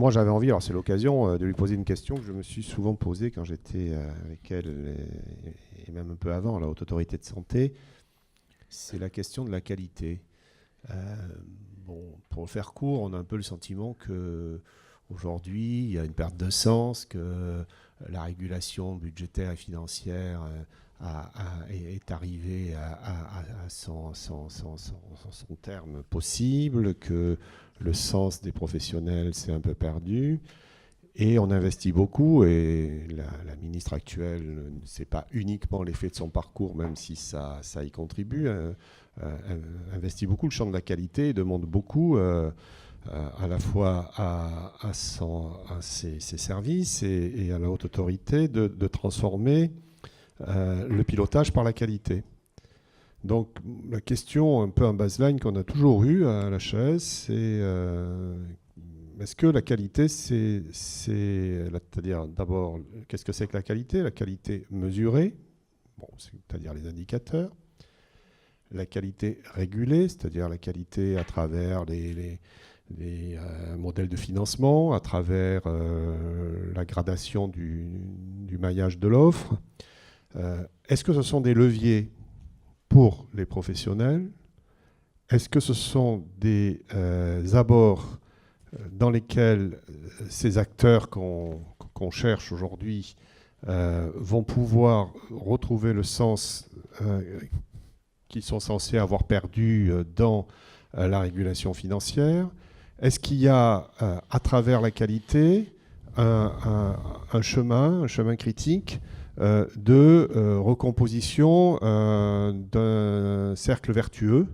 moi, j'avais envie, alors c'est l'occasion de lui poser une question que je me suis souvent posée quand j'étais avec elle, et même un peu avant, à la Haute Autorité de Santé. C'est la question de la qualité. Euh, bon, pour faire court, on a un peu le sentiment que aujourd'hui, il y a une perte de sens, que la régulation budgétaire et financière est arrivée à son terme possible, que le sens des professionnels s'est un peu perdu. Et on investit beaucoup, et la ministre actuelle, c'est pas uniquement l'effet de son parcours, même si ça y contribue, investit beaucoup le champ de la qualité et demande beaucoup à la fois à ses services et à la haute autorité de transformer le pilotage par la qualité. Donc la question un peu en baseline qu'on a toujours eue à la HAS, c'est est-ce que la qualité, c'est-à-dire d'abord, qu'est-ce que c'est que la qualité? La qualité mesurée, bon, c'est-à-dire les indicateurs. La qualité régulée, c'est-à-dire la qualité à travers les modèles de financement, à travers la gradation du maillage de l'offre. Est-ce que ce sont des leviers pour les professionnels? Est-ce que ce sont des abords dans lesquels ces acteurs qu'on cherche aujourd'hui vont pouvoir retrouver le sens qu'ils sont censés avoir perdu dans la régulation financière? Est-ce qu'il y a, à travers la qualité, un chemin critique de recomposition d'un cercle vertueux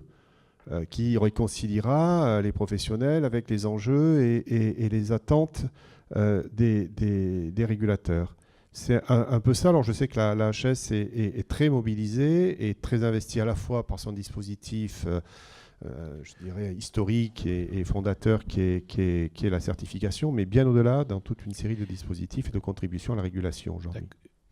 qui réconciliera les professionnels avec les enjeux et les attentes des régulateurs? C'est un peu ça. Alors je sais que la HS est très mobilisée et très investie à la fois par son dispositif, je dirais, historique et fondateur qui est la certification, mais bien au-delà dans toute une série de dispositifs et de contributions à la régulation aujourd'hui.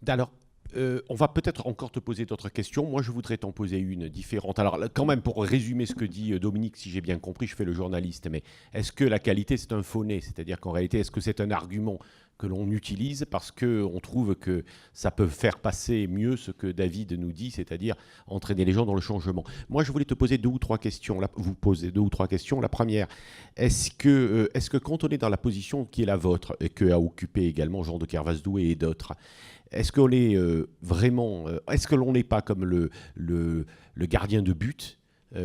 Alors, on va peut-être encore te poser d'autres questions. Moi, je voudrais t'en poser une différente. Alors, quand même, pour résumer ce que dit Dominique, si j'ai bien compris, je fais le journaliste, mais est-ce que la qualité, c'est un faux-nez? C'est-à-dire qu'en réalité, est-ce que c'est un argument que l'on utilise parce qu'on trouve que ça peut faire passer mieux ce que David nous dit, c'est-à-dire entraîner les gens dans le changement? Moi, je voulais te poser deux ou trois questions. Vous poser deux ou trois questions. La première, est-ce que quand on est dans la position qui est la vôtre, et que a occupé également Jean de Kervasdoué et d'autres, est-ce qu'on est vraiment... est-ce que l'on n'est pas comme le gardien de but?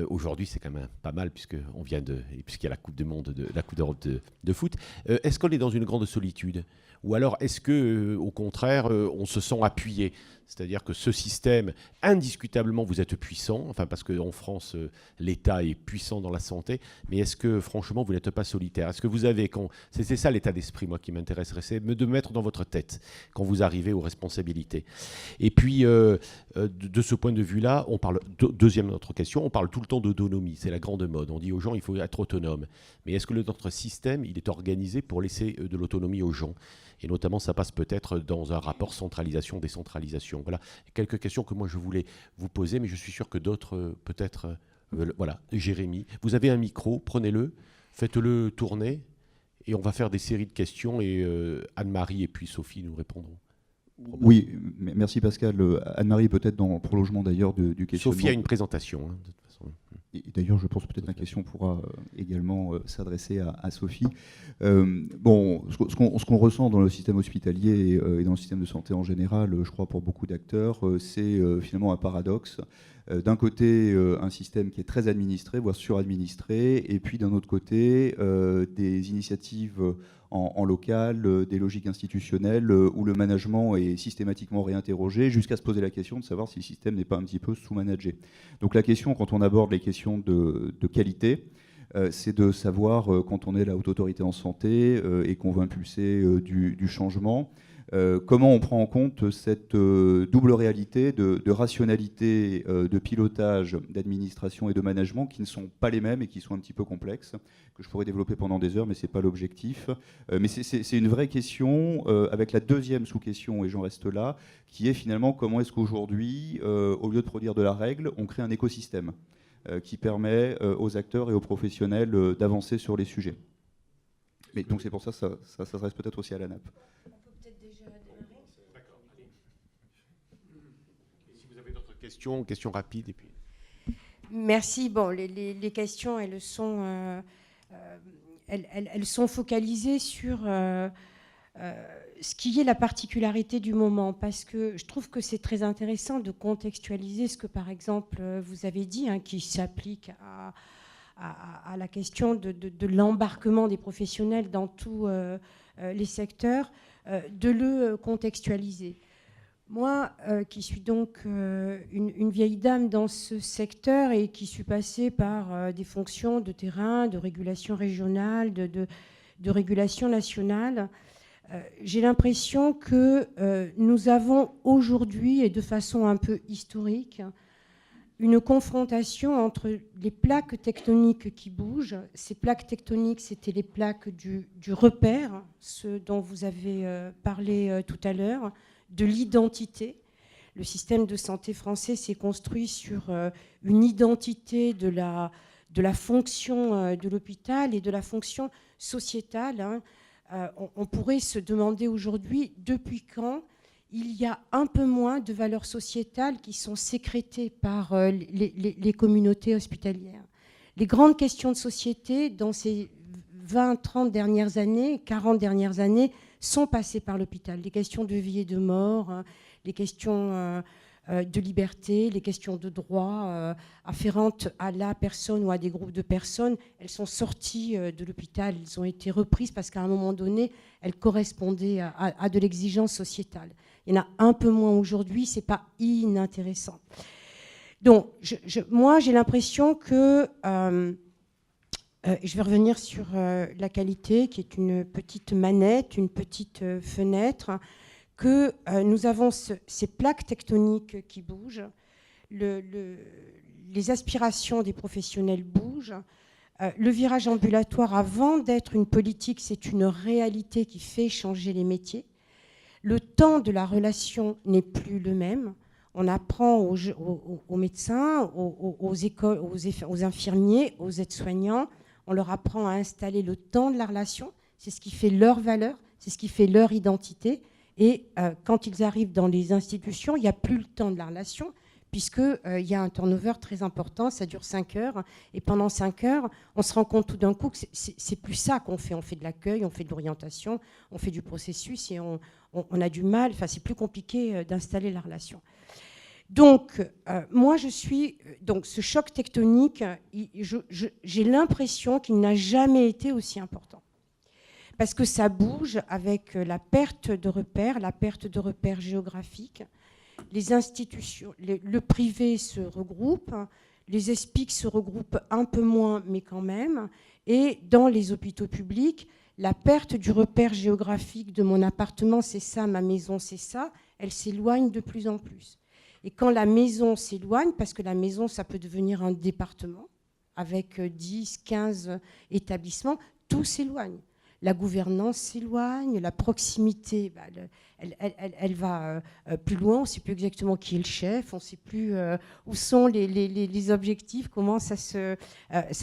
Aujourd'hui, c'est quand même pas mal, puisqu'il y a la Coupe du Monde, la Coupe d'Europe de foot. Est-ce qu'on est dans une grande solitude? Ou alors, est-ce que, au contraire, on se sent appuyé? C'est-à-dire que ce système, indiscutablement, vous êtes puissant, enfin, parce qu'en France, l'État est puissant dans la santé, mais est-ce que, franchement, vous n'êtes pas solitaire? Est-ce que vous avez... C'est ça l'état d'esprit, moi, qui m'intéresserait, c'est de me mettre dans votre tête quand vous arrivez aux responsabilités. Et puis, de ce point de vue-là, on parle... Deuxième autre question, on parle tout le temps d'autonomie, c'est la grande mode. On dit aux gens, il faut être autonome. Mais est-ce que notre système, il est organisé pour laisser de l'autonomie aux gens? Et notamment, ça passe peut-être dans un rapport centralisation-décentralisation. Voilà, quelques questions que moi je voulais vous poser, mais je suis sûr que d'autres peut-être... voilà, Jérémy, vous avez un micro, prenez-le, faites-le tourner, et on va faire des séries de questions, et Anne-Marie et puis Sophie nous répondront. Oui, merci Pascal. Anne-Marie, peut-être dans le prolongement d'ailleurs du questionnement. Sophie a une présentation, hein, de toute façon. Et d'ailleurs, je pense peut-être que la question pourra également s'adresser à Sophie. Bon, ce qu'on ressent dans le système hospitalier et dans le système de santé en général, je crois pour beaucoup d'acteurs, c'est finalement un paradoxe. D'un côté, un système qui est très administré, voire suradministré, et puis d'un autre côté, des initiatives en local, des logiques institutionnelles où le management est systématiquement réinterrogé jusqu'à se poser la question de savoir si le système n'est pas un petit peu sous-managé. Donc la question, quand on aborde les questions de qualité, c'est de savoir, quand on est la haute autorité en santé et qu'on veut impulser du changement, comment on prend en compte cette double réalité de rationalité, de pilotage, d'administration et de management qui ne sont pas les mêmes et qui sont un petit peu complexes, que je pourrais développer pendant des heures, mais ce n'est pas l'objectif. Mais c'est une vraie question, avec la deuxième sous-question, et j'en reste là, qui est finalement comment est-ce qu'aujourd'hui, au lieu de produire de la règle, on crée un écosystème qui permet aux acteurs et aux professionnels d'avancer sur les sujets. Mais donc c'est pour ça ça s'adresse peut-être aussi à la NAP. On peut peut-être déjà démarrer. D'accord, allez. Et si vous avez d'autres questions rapides et puis. Merci. Bon, les questions, elles sont focalisées sur ce qui est la particularité du moment, parce que je trouve que c'est très intéressant de contextualiser ce que, par exemple, vous avez dit, hein, qui s'applique à la question de l'embarquement des professionnels dans tous les secteurs, de le contextualiser. Moi, qui suis donc une vieille dame dans ce secteur et qui suis passée par des fonctions de terrain, de régulation régionale, de régulation nationale, j'ai l'impression que nous avons aujourd'hui, et de façon un peu historique, une confrontation entre les plaques tectoniques qui bougent. Ces plaques tectoniques, c'était les plaques du repère, ce dont vous avez parlé tout à l'heure, de l'identité. Le système de santé français s'est construit sur une identité de la fonction de l'hôpital et de la fonction sociétale. Hein. On pourrait se demander aujourd'hui depuis quand il y a un peu moins de valeurs sociétales qui sont sécrétées par les communautés hospitalières. Les grandes questions de société dans ces 20, 30 dernières années, 40 dernières années, sont passées par l'hôpital. Les questions de vie et de mort, hein, les questions de liberté, les questions de droit afférentes à la personne ou à des groupes de personnes, elles sont sorties de l'hôpital, elles ont été reprises parce qu'à un moment donné, elles correspondaient à de l'exigence sociétale. Il y en a un peu moins aujourd'hui, c'est pas inintéressant. Donc, moi, j'ai l'impression que je vais revenir sur la qualité, qui est une petite manette, une petite fenêtre, que nous avons ces plaques tectoniques qui bougent, les aspirations des professionnels bougent, le virage ambulatoire, avant d'être une politique, c'est une réalité qui fait changer les métiers. Le temps de la relation n'est plus le même. On apprend aux médecins, aux écoles, aux infirmiers, aux aides-soignants, on leur apprend à installer le temps de la relation. C'est ce qui fait leur valeur, c'est ce qui fait leur identité. Et quand ils arrivent dans les institutions, il n'y a plus le temps de la relation, puisqu'il y a un turnover très important, ça dure 5 heures. Et pendant 5 heures, on se rend compte tout d'un coup que c'est plus ça qu'on fait. On fait de l'accueil, on fait de l'orientation, on fait du processus, et on a du mal, enfin c'est plus compliqué d'installer la relation. Donc, moi, donc ce choc tectonique, j'ai l'impression qu'il n'a jamais été aussi important. Parce que ça bouge avec la perte de repères géographiques. Les institutions, le privé se regroupe, les ESPIC se regroupent un peu moins, mais quand même. Et dans les hôpitaux publics, la perte du repère géographique de mon appartement, c'est ça, ma maison, c'est ça, elle s'éloigne de plus en plus. Et quand la maison s'éloigne, parce que la maison, ça peut devenir un département, avec 10, 15 établissements, tout s'éloigne. La gouvernance s'éloigne, la proximité, elle va plus loin, on ne sait plus exactement qui est le chef, on ne sait plus où sont les objectifs, comment ça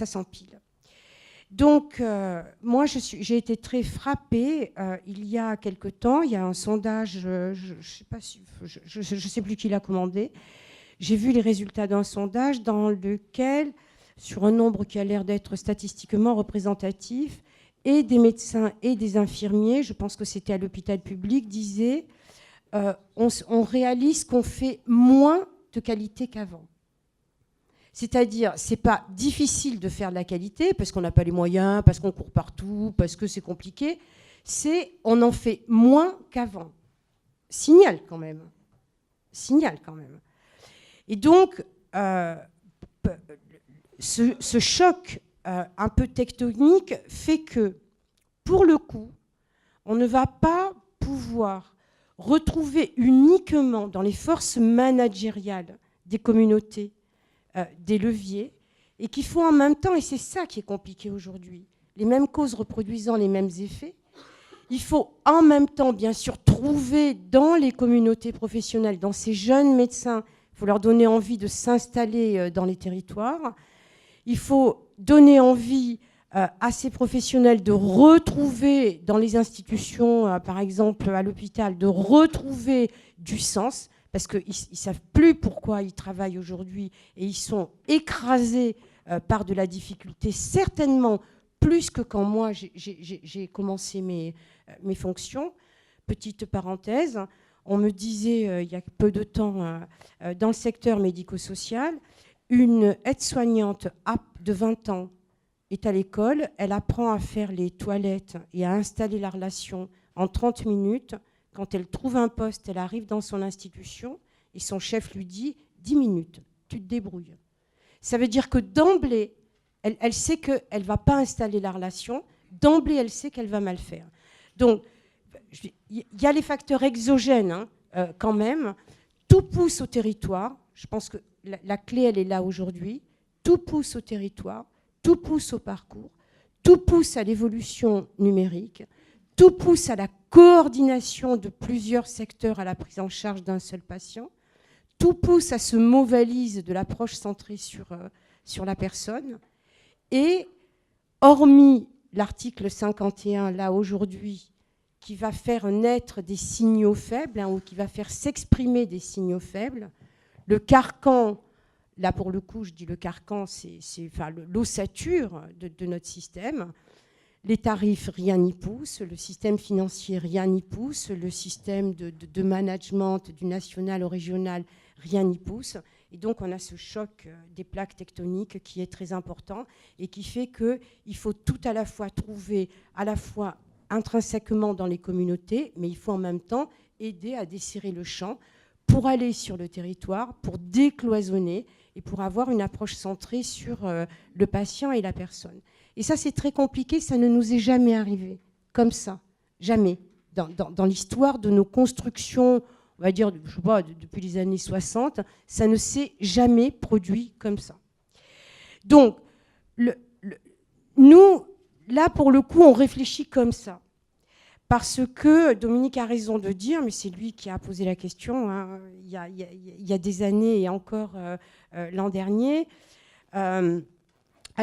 s'empile. Donc, moi, j'ai été très frappée. Il y a quelque temps, il y a un sondage, je ne sais plus qui l'a commandé. J'ai vu les résultats d'un sondage dans lequel, sur un nombre qui a l'air d'être statistiquement représentatif, et des médecins et des infirmiers, je pense que c'était à l'hôpital public, disaient on réalise qu'on fait moins de qualité qu'avant. C'est-à-dire, c'est pas difficile de faire de la qualité parce qu'on n'a pas les moyens, parce qu'on court partout, parce que c'est compliqué. C'est on en fait moins qu'avant. Signal quand même. Et donc, ce choc un peu tectonique fait que, pour le coup, on ne va pas pouvoir retrouver uniquement dans les forces managériales des communautés des leviers, et qu'il faut en même temps, et c'est ça qui est compliqué aujourd'hui, les mêmes causes reproduisant les mêmes effets, il faut en même temps, bien sûr, trouver dans les communautés professionnelles, dans ces jeunes médecins, il faut leur donner envie de s'installer dans les territoires, il faut donner envie à ces professionnels de retrouver dans les institutions, par exemple à l'hôpital, de retrouver du sens, parce qu'ils ne savent plus pourquoi ils travaillent aujourd'hui et ils sont écrasés par de la difficulté, certainement plus que quand moi j'ai commencé mes fonctions. Petite parenthèse, on me disait il y a peu de temps dans le secteur médico-social, une aide-soignante de 20 ans est à l'école, elle apprend à faire les toilettes et à installer la relation en 30 minutes. Quand elle trouve un poste, elle arrive dans son institution et son chef lui dit « 10 minutes, tu te débrouilles ». Ça veut dire que d'emblée, elle sait qu'elle ne va pas installer la relation. D'emblée, elle sait qu'elle va mal faire. Donc, il y a les facteurs exogènes quand même. Tout pousse au territoire. Je pense que la clé, elle est là aujourd'hui. Tout pousse au territoire. Tout pousse au parcours, tout pousse à l'évolution numérique, tout pousse à la coordination de plusieurs secteurs à la prise en charge d'un seul patient, tout pousse à ce mot valise de l'approche centrée sur la personne. Et hormis l'article 51, là aujourd'hui, qui va faire naître des signaux faibles, ou qui va faire s'exprimer des signaux faibles, le carcan. Là, pour le coup, je dis le carcan, c'est l'ossature de notre système. Les tarifs, rien n'y pousse. Le système financier, rien n'y pousse. Le système de management du national au régional, rien n'y pousse. Et donc, on a ce choc des plaques tectoniques qui est très important et qui fait qu'il faut tout à la fois trouver, à la fois intrinsèquement dans les communautés, mais il faut en même temps aider à desserrer le champ pour aller sur le territoire, pour décloisonner et pour avoir une approche centrée sur le patient et la personne. Et ça, c'est très compliqué, ça ne nous est jamais arrivé, comme ça, jamais. Dans l'histoire de nos constructions, on va dire, je sais pas, depuis les années 60, ça ne s'est jamais produit comme ça. Donc, nous, là, pour le coup, on réfléchit comme ça. Parce que Dominique a raison de dire, mais c'est lui qui a posé la question, il y a des années et encore l'an dernier, à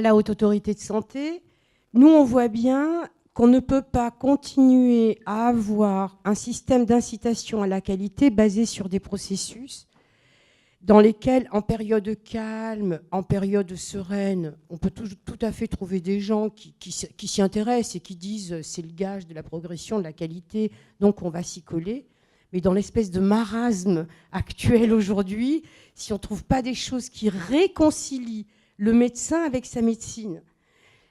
la Haute Autorité de Santé, nous on voit bien qu'on ne peut pas continuer à avoir un système d'incitation à la qualité basé sur des processus dans lesquels, en période calme, en période sereine, on peut tout à fait trouver des gens qui s'y intéressent et qui disent c'est le gage de la progression, de la qualité, donc on va s'y coller. Mais dans l'espèce de marasme actuel aujourd'hui, si on ne trouve pas des choses qui réconcilient le médecin avec sa médecine,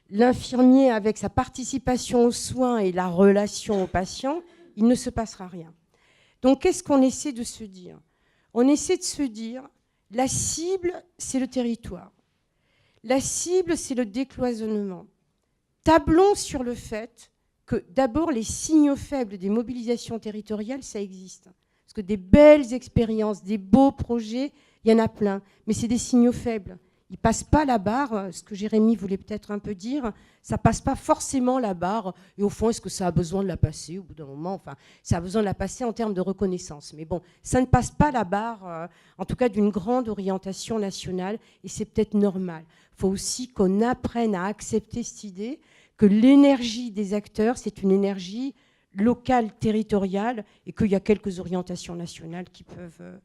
l'infirmier avec sa participation aux soins et la relation au patient, il ne se passera rien. Donc qu'est-ce qu'on essaie de se dire ? On essaie de se dire, la cible, c'est le territoire. La cible, c'est le décloisonnement. Tablons sur le fait que d'abord, les signaux faibles des mobilisations territoriales, ça existe. Parce que des belles expériences, des beaux projets, il y en a plein. Mais c'est des signaux faibles. Ils ne passent pas la barre, ce que Jérémy voulait peut-être un peu dire, ça ne passe pas forcément la barre. Et au fond, est-ce que ça a besoin de la passer au bout d'un moment ? Enfin, ça a besoin de la passer en termes de reconnaissance. Mais bon, ça ne passe pas la barre, en tout cas d'une grande orientation nationale, et c'est peut-être normal. Il faut aussi qu'on apprenne à accepter cette idée que l'énergie des acteurs, c'est une énergie locale, territoriale, et qu'il y a quelques orientations nationales qui peuvent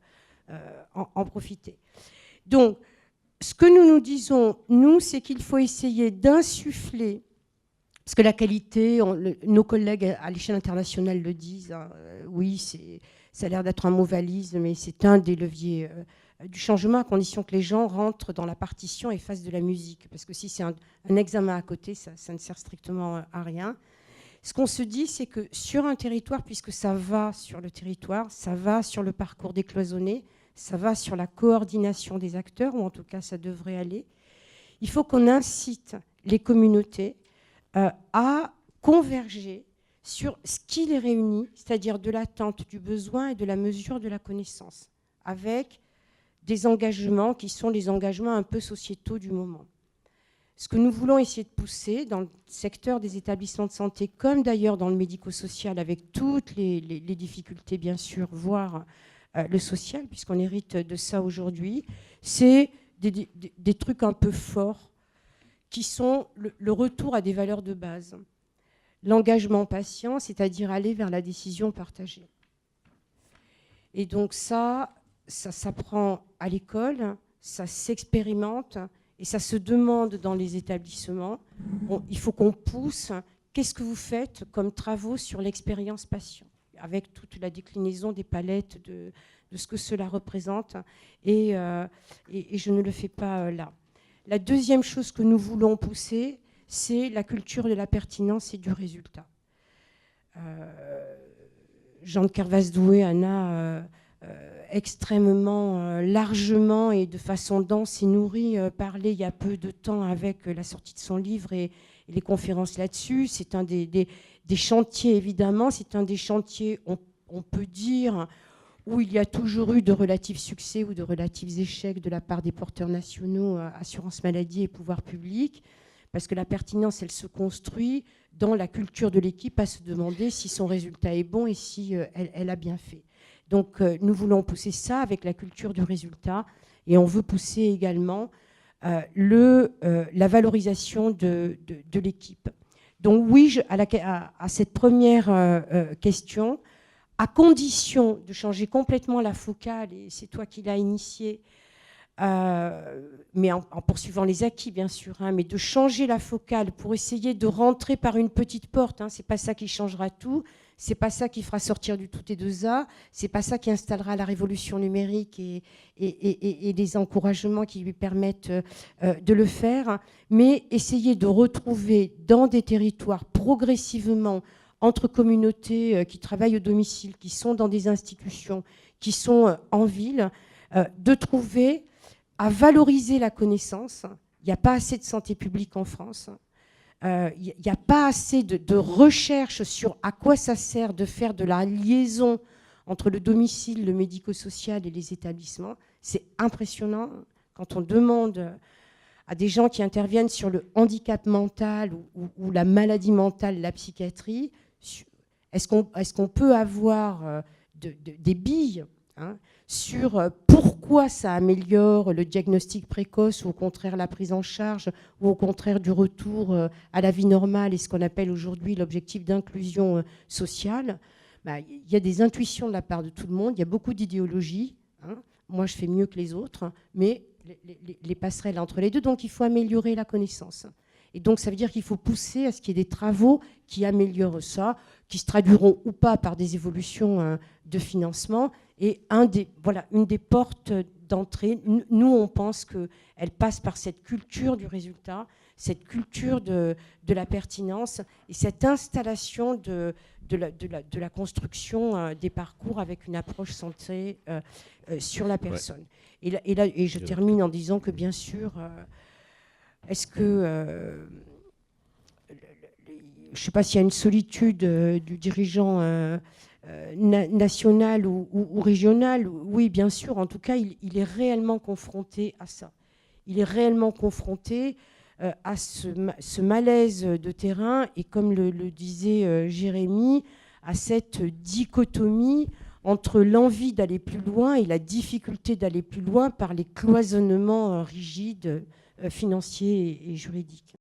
en profiter. Donc, ce que nous nous disons, nous, c'est qu'il faut essayer d'insuffler, parce que la qualité, nos collègues à l'échelle internationale le disent, oui, ça a l'air d'être un mot valise, mais c'est un des leviers du changement, à condition que les gens rentrent dans la partition et fassent de la musique. Parce que si c'est un examen à côté, ça ne sert strictement à rien. Ce qu'on se dit, c'est que sur un territoire, puisque ça va sur le territoire, ça va sur le parcours décloisonné, ça va sur la coordination des acteurs, ou en tout cas ça devrait aller. Il faut qu'on incite les communautés à converger sur ce qui les réunit, c'est-à-dire de l'attente du besoin et de la mesure de la connaissance, avec des engagements qui sont les engagements un peu sociétaux du moment. Ce que nous voulons essayer de pousser dans le secteur des établissements de santé, comme d'ailleurs dans le médico-social, avec toutes les difficultés bien sûr, voire le social, puisqu'on hérite de ça aujourd'hui, c'est des trucs un peu forts qui sont le retour à des valeurs de base. L'engagement patient, c'est-à-dire aller vers la décision partagée. Et donc ça s'apprend à l'école, ça s'expérimente et ça se demande dans les établissements. Il faut qu'on pousse. Qu'est-ce que vous faites comme travaux sur l'expérience patient, avec toute la déclinaison des palettes de ce que cela représente, et je ne le fais pas là. La deuxième chose que nous voulons pousser, c'est la culture de la pertinence et du résultat. Jean de Kervas-Doué en a extrêmement largement et de façon dense et nourrie parlé il y a peu de temps avec la sortie de son livre et les conférences là-dessus. C'est un des chantiers, évidemment, c'est un des chantiers, on peut dire, où il y a toujours eu de relatifs succès ou de relatifs échecs de la part des porteurs nationaux, assurance maladie et pouvoir public, parce que la pertinence, elle se construit dans la culture de l'équipe à se demander si son résultat est bon et si elle a bien fait. Donc nous voulons pousser ça avec la culture du résultat, et on veut pousser également la valorisation de l'équipe. Donc oui, à cette première question, à condition de changer complètement la focale, et c'est toi qui l'as initié, mais en poursuivant les acquis bien sûr, hein, mais de changer la focale pour essayer de rentrer par une petite porte, hein, c'est pas ça qui changera tout, c'est pas ça qui fera sortir du tout et de ça, c'est pas ça qui installera la révolution numérique et les encouragements qui lui permettent de le faire, mais essayer de retrouver dans des territoires progressivement entre communautés qui travaillent au domicile, qui sont dans des institutions, qui sont en ville, de trouver à valoriser la connaissance. Il n'y a pas assez de santé publique en France. Il n'y a pas assez de recherche sur à quoi ça sert de faire de la liaison entre le domicile, le médico-social et les établissements. C'est impressionnant quand on demande à des gens qui interviennent sur le handicap mental ou la maladie mentale, la psychiatrie. Est-ce qu'on peut avoir des billes, hein, sur pourquoi ça améliore le diagnostic précoce ou au contraire la prise en charge ou au contraire du retour à la vie normale et ce qu'on appelle aujourd'hui l'objectif d'inclusion sociale. Il y a des intuitions de la part de tout le monde, il y a beaucoup d'idéologies, hein. Moi je fais mieux que les autres, mais les passerelles entre les deux, donc il faut améliorer la connaissance. Et donc ça veut dire qu'il faut pousser à ce qu'il y ait des travaux qui améliorent ça, qui se traduiront ou pas par des évolutions de financement. Et une des portes d'entrée, nous on pense qu'elle passe par cette culture du résultat, cette culture de la pertinence et cette installation de la construction des parcours avec une approche centrée sur la personne. Ouais. Et je termine en disant que bien sûr, est-ce que... je ne sais pas s'il y a une solitude du dirigeant national ou régional. Oui, bien sûr. En tout cas, il est réellement confronté à ça. Il est réellement confronté à ce malaise de terrain et, comme le disait Jérémy, à cette dichotomie entre l'envie d'aller plus loin et la difficulté d'aller plus loin par les cloisonnements rigides financiers et juridiques.